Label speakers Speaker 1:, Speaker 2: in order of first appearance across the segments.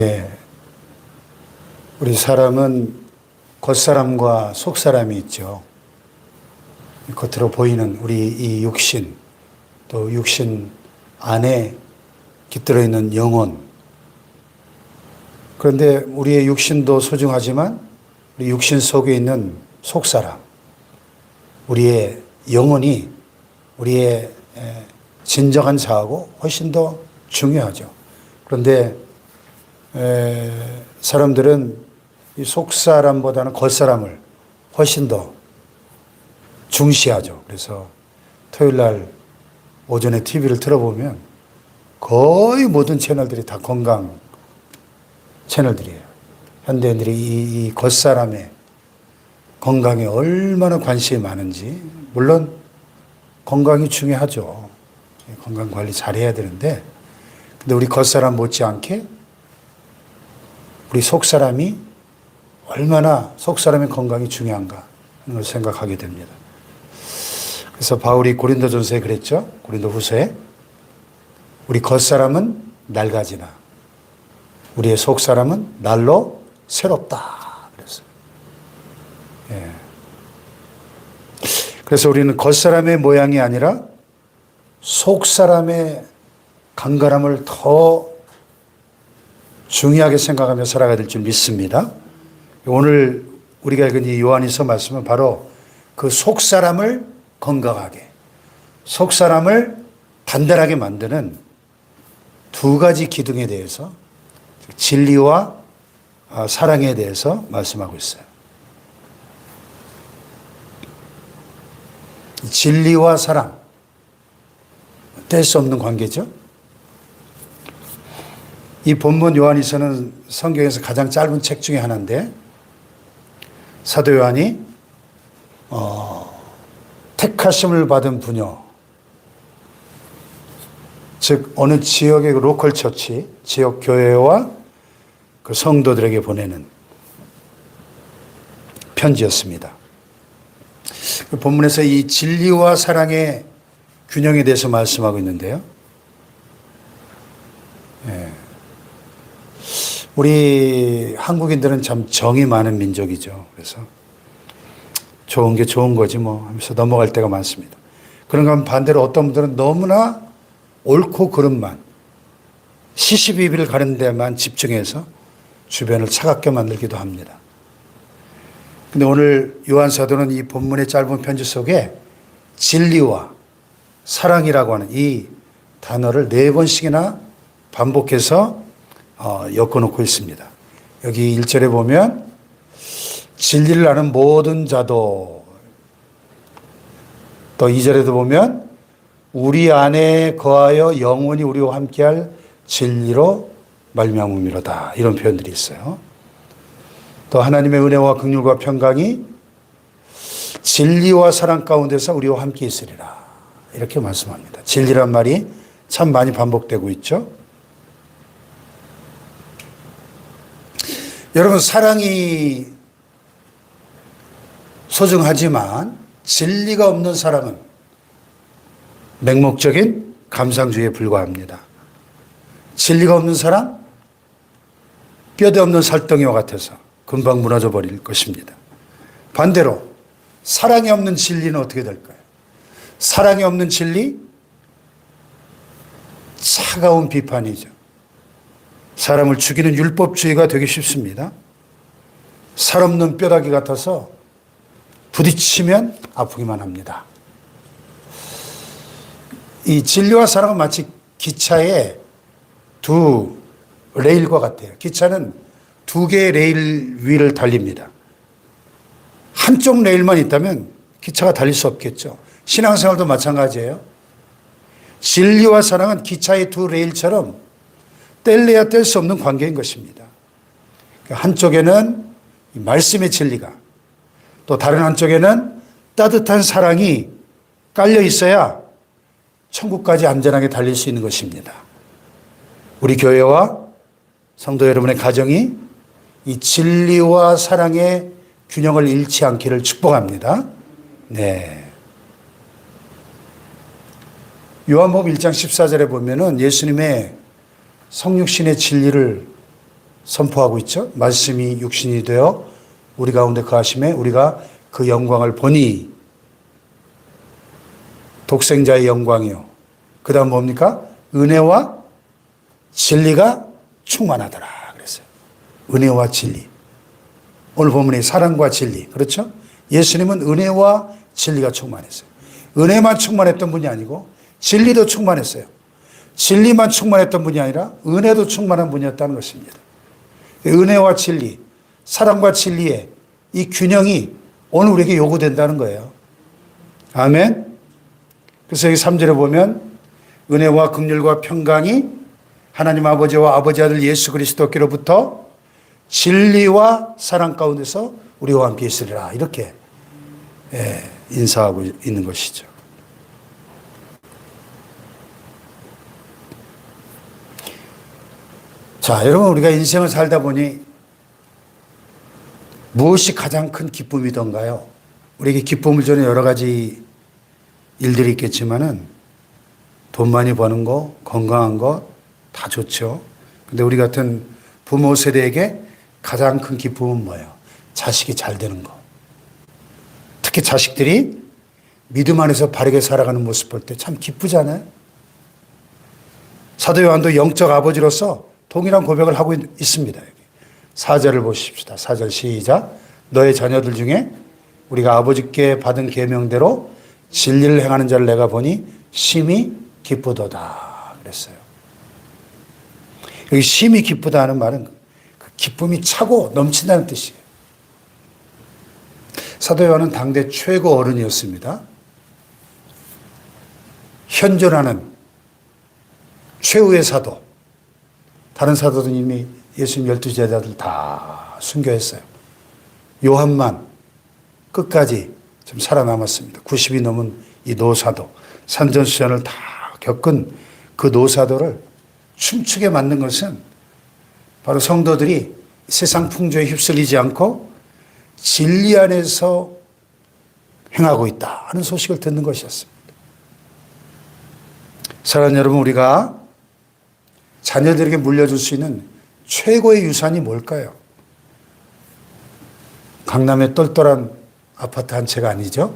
Speaker 1: 예, 우리 사람은 겉사람과 속사람이 있죠. 겉으로 보이는 우리 이 육신, 또 육신 안에 깃들어 있는 영혼. 그런데 우리의 육신도 소중하지만 우리 육신 속에 있는 속사람, 우리의 영혼이 우리의 진정한 자하고 훨씬 더 중요하죠. 그런데 사람들은 이 속사람보다는 겉사람을 훨씬 더 중시하죠. 그래서 토요일 날 오전에 TV를 틀어보면 거의 모든 채널들이 다 건강 채널들이에요. 현대인들이 이 겉사람의 건강에 얼마나 관심이 많은지, 물론 건강이 중요하죠. 건강 관리 잘해야 되는데, 근데 우리 겉사람 못지않게 우리 속사람이 얼마나 속사람의 건강이 중요한가 하는 걸 생각하게 됩니다. 그래서 바울이 고린도전서에 그랬죠. 고린도후서에 우리 겉사람은 낡아지나 우리의 속사람은 날로 새롭다 그랬어요. 예. 그래서 우리는 겉사람의 모양이 아니라 속사람의 강건함을 더 중요하게 생각하며 살아가야 될 줄 믿습니다. 오늘 우리가 읽은 이 요한일서 말씀은 바로 그 속사람을 건강하게, 속사람을 단단하게 만드는 두 가지 기둥에 대해서, 진리와 사랑에 대해서 말씀하고 있어요. 진리와 사랑, 뗄 수 없는 관계죠. 이 본문 요한일서는 성경에서 가장 짧은 책 중에 하나인데, 사도 요한이 택하심을 받은 부녀, 즉 어느 지역의 로컬 처치, 지역 교회와 그 성도들에게 보내는 편지였습니다. 그 본문에서 이 진리와 사랑의 균형에 대해서 말씀하고 있는데요. 예. 우리 한국인들은 참 정이 많은 민족이죠. 그래서 좋은 게 좋은 거지 뭐 하면서 넘어갈 때가 많습니다. 그런가 하면 반대로 어떤 분들은 너무나 옳고 그름만, 시시비비를 가는 데만 집중해서 주변을 차갑게 만들기도 합니다. 근데 오늘 요한 사도는 이 본문의 짧은 편지 속에 진리와 사랑이라고 하는 이 단어를 4번씩이나 반복해서 엮어놓고 있습니다. 여기 1절에 보면 진리를 아는 모든 자도, 또 2절에도 보면 우리 안에 거하여 영원히 우리와 함께할 진리로 말미암음이로다, 이런 표현들이 있어요. 또 하나님의 은혜와 긍휼과 평강이 진리와 사랑 가운데서 우리와 함께 있으리라, 이렇게 말씀합니다. 진리란 말이 참 많이 반복되고 있죠. 여러분, 사랑이 소중하지만 진리가 없는 사랑은 맹목적인 감상주의에 불과합니다. 진리가 없는 사랑, 뼈대 없는 살덩이와 같아서 금방 무너져 버릴 것입니다. 반대로 사랑이 없는 진리는 어떻게 될까요? 사랑이 없는 진리, 차가운 비판이죠. 사람을 죽이는 율법주의가 되기 쉽습니다. 살 없는 뼈다귀 같아서 부딪히면 아프기만 합니다. 이 진리와 사랑은 마치 기차의 두 레일과 같아요. 기차는 2개의 레일 위를 달립니다. 한쪽 레일만 있다면 기차가 달릴 수 없겠죠. 신앙생활도 마찬가지예요. 진리와 사랑은 기차의 2 레일처럼 뗄래야 뗄 수 없는 관계인 것입니다. 한쪽에는 말씀의 진리가, 또 다른 한쪽에는 따뜻한 사랑이 깔려 있어야 천국까지 안전하게 달릴 수 있는 것입니다. 우리 교회와 성도 여러분의 가정이 이 진리와 사랑의 균형을 잃지 않기를 축복합니다. 네. 요한복음 1장 14절에 보면은 예수님의 성육신의 진리를 선포하고 있죠. 말씀이 육신이 되어 우리 가운데 거하심에 우리가 그 영광을 보니 독생자의 영광이요. 그 다음 뭡니까? 은혜와 진리가 충만하더라 그랬어요. 은혜와 진리. 오늘 본문이 사랑과 진리. 그렇죠? 예수님은 은혜와 진리가 충만했어요. 은혜만 충만했던 분이 아니고 진리도 충만했어요. 진리만 충만했던 분이 아니라 은혜도 충만한 분이었다는 것입니다. 은혜와 진리, 사랑과 진리의 이 균형이 오늘 우리에게 요구된다는 거예요. 아멘. 그래서 여기 3절에 보면 은혜와 긍휼과 평강이 하나님 아버지와 아버지 아들 예수 그리스도께로부터 진리와 사랑 가운데서 우리와 함께 있으리라. 이렇게 인사하고 있는 것이죠. 자, 여러분 우리가 인생을 살다 보니 무엇이 가장 큰 기쁨이던가요? 우리에게 기쁨을 주는 여러 가지 일들이 있겠지만은 돈 많이 버는 거, 건강한 거 다 좋죠. 근데 우리 같은 부모 세대에게 가장 큰 기쁨은 뭐예요? 자식이 잘 되는 거. 특히 자식들이 믿음 안에서 바르게 살아가는 모습 볼 때 참 기쁘잖아요. 사도 요한도 영적 아버지로서 동일한 고백을 하고 있습니다. 4절을 보십시다. 4절 시작. 너의 자녀들 중에 우리가 아버지께 받은 계명대로 진리를 행하는 자를 내가 보니 심히 기쁘도다 그랬어요. 여기 심히 기쁘다는 말은 그 기쁨이 차고 넘친다는 뜻이에요. 사도 요한은 당대 최고 어른이었습니다. 현존하는 최후의 사도. 다른 사도들은 이미 예수님 12제자들 다 순교했어요. 요한만 끝까지 좀 살아남았습니다. 90이 넘은 이 노사도, 산전수전을 다 겪은 그 노사도를 춤추게 만든 것은 바로 성도들이 세상 풍조에 휩쓸리지 않고 진리 안에서 행하고 있다 하는 소식을 듣는 것이었습니다. 사랑하는 여러분, 우리가 자녀들에게 물려줄 수 있는 최고의 유산이 뭘까요? 강남의 똘똘한 아파트 한 채가 아니죠.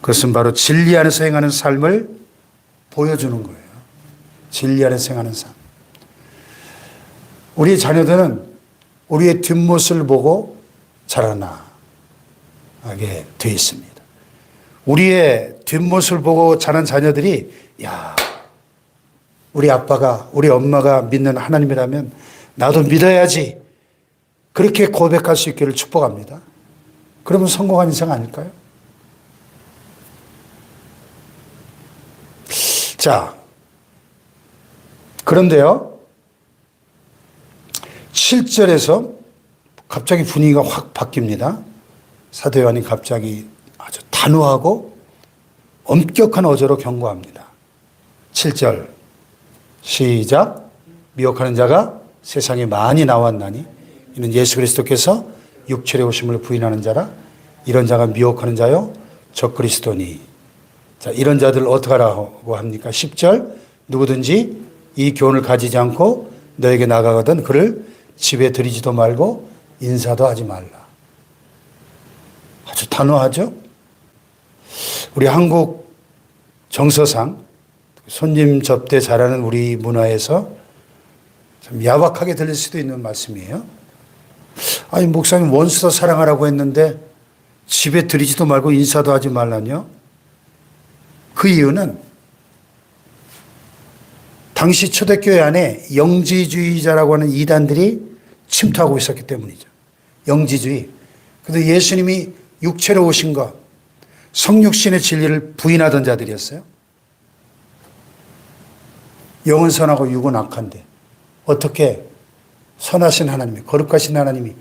Speaker 1: 그것은 바로 진리 안에서 행하는 삶을 보여주는 거예요. 진리 안에서 행하는 삶. 우리의 자녀들은 우리의 뒷모습을 보고 자라나게 되어 있습니다. 우리의 뒷모습을 보고 자란 자녀들이 야, 우리 아빠가 우리 엄마가 믿는 하나님이라면 나도 믿어야지 그렇게 고백할 수 있기를 축복합니다. 그러면 성공한 인생 아닐까요? 자, 그런데요 7절에서 갑자기 분위기가 확 바뀝니다. 사도 요한이 갑자기 아주 단호하고 엄격한 어조로 경고합니다. 7절 시작. 미혹하는 자가 세상에 많이 나왔나니 이는 예수 그리스도께서 육체에 오심을 부인하는 자라. 이런 자가 미혹하는 자요 적 그리스도니. 자, 이런 자들을 어떻게 하라고 합니까? 10절 누구든지 이 교훈을 가지지 않고 너에게 나가거든 그를 집에 들이지도 말고 인사도 하지 말라. 아주 단호하죠? 우리 한국 정서상 손님 접대 잘하는 우리 문화에서 참 야박하게 들릴 수도 있는 말씀이에요. 아니, 목사님 원수도 사랑하라고 했는데 집에 들이지도 말고 인사도 하지 말라뇨? 그 이유는 당시 초대교회 안에 영지주의자라고 하는 이단들이 침투하고 있었기 때문이죠. 영지주의. 그런데 예수님이 육체로 오신 것, 성육신의 진리를 부인하던 자들이었어요. 영은 선하고 육은 악한데 어떻게 선하신 하나님이, 거룩하신 하나님이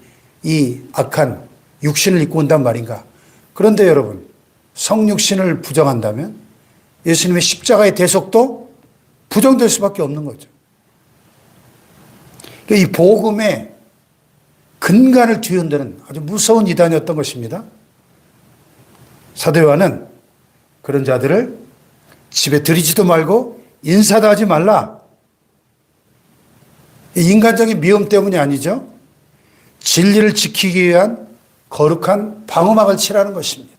Speaker 1: 이 악한 육신을 입고 온단 말인가. 그런데 여러분, 성육신을 부정한다면 예수님의 십자가의 대속도 부정될 수밖에 없는 거죠. 이 복음의 근간을 뒤흔드는 아주 무서운 이단이었던 것입니다. 사도 요한은 그런 자들을 집에 들이지도 말고 인사도 하지 말라. 인간적인 미움 때문이 아니죠. 진리를 지키기 위한 거룩한 방어막을 치라는 것입니다.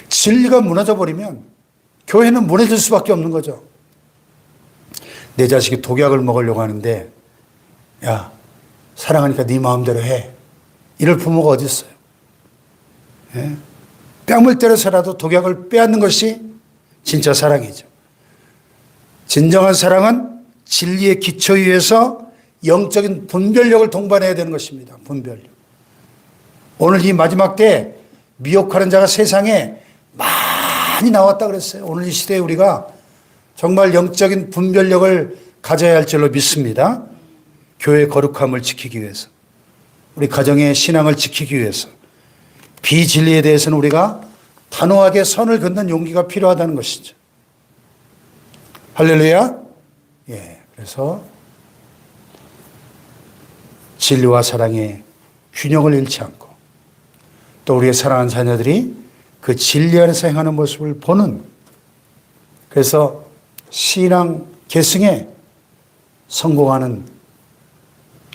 Speaker 1: 진리가 무너져버리면 교회는 무너질 수밖에 없는 거죠. 내 자식이 독약을 먹으려고 하는데 야, 사랑하니까 네 마음대로 해. 이럴 부모가 어디 있어요? 예? 뺨을 때려서라도 독약을 빼앗는 것이 진짜 사랑이죠. 진정한 사랑은 진리의 기초 위에서 영적인 분별력을 동반해야 되는 것입니다. 분별력. 오늘 이 마지막 때 미혹하는 자가 세상에 많이 나왔다 그랬어요. 오늘 이 시대에 우리가 정말 영적인 분별력을 가져야 할 줄로 믿습니다. 교회의 거룩함을 지키기 위해서, 우리 가정의 신앙을 지키기 위해서, 비진리에 대해서는 우리가 단호하게 선을 긋는 용기가 필요하다는 것이죠. 할렐루야. 예. 그래서 진리와 사랑의 균형을 잃지 않고 또 우리의 사랑하는 자녀들이 그 진리 안에서 행하는 모습을 보는, 그래서 신앙 계승에 성공하는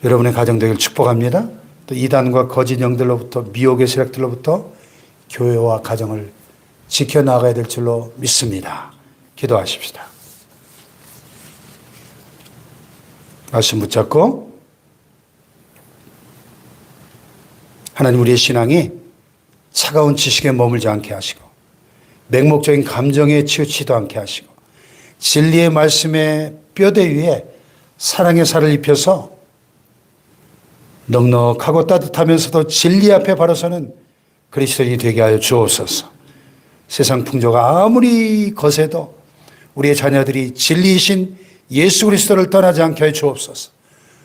Speaker 1: 여러분의 가정 되기를 축복합니다. 또 이단과 거짓 영들로부터, 미혹의 세력들로부터 교회와 가정을 지켜나가야 될 줄로 믿습니다. 기도하십시다. 말씀 붙잡고, 하나님, 우리의 신앙이 차가운 지식에 머물지 않게 하시고 맹목적인 감정에 치우치지도 않게 하시고 진리의 말씀의 뼈대 위에 사랑의 살을 입혀서 넉넉하고 따뜻하면서도 진리 앞에 바로 서는 그리스도인이 되게 하여 주옵소서. 세상 풍조가 아무리 거세도 우리의 자녀들이 진리이신 예수 그리스도를 떠나지 않게 하여 주옵소서.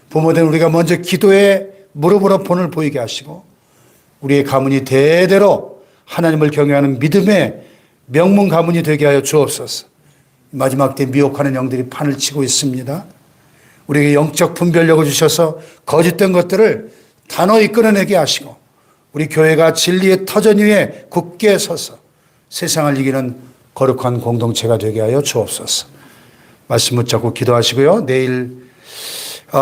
Speaker 1: 부모된 우리가 먼저 기도에 무릎으로 본을 보이게 하시고 우리의 가문이 대대로 하나님을 경외하는 믿음의 명문 가문이 되게 하여 주옵소서. 마지막 때 미혹하는 영들이 판을 치고 있습니다. 우리에게 영적 분별력을 주셔서 거짓된 것들을 단호히 끊어내게 하시고 우리 교회가 진리의 터전 위에 굳게 서서 세상을 이기는 거룩한 공동체가 되게 하여 주옵소서. 말씀 붙잡고 기도하시고요. 내일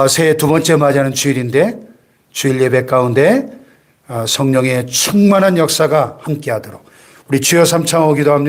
Speaker 1: 새해 두 번째 맞이하는 주일인데 주일 예배 가운데 성령의 충만한 역사가 함께하도록 우리 주여 삼창하고 기도합니다.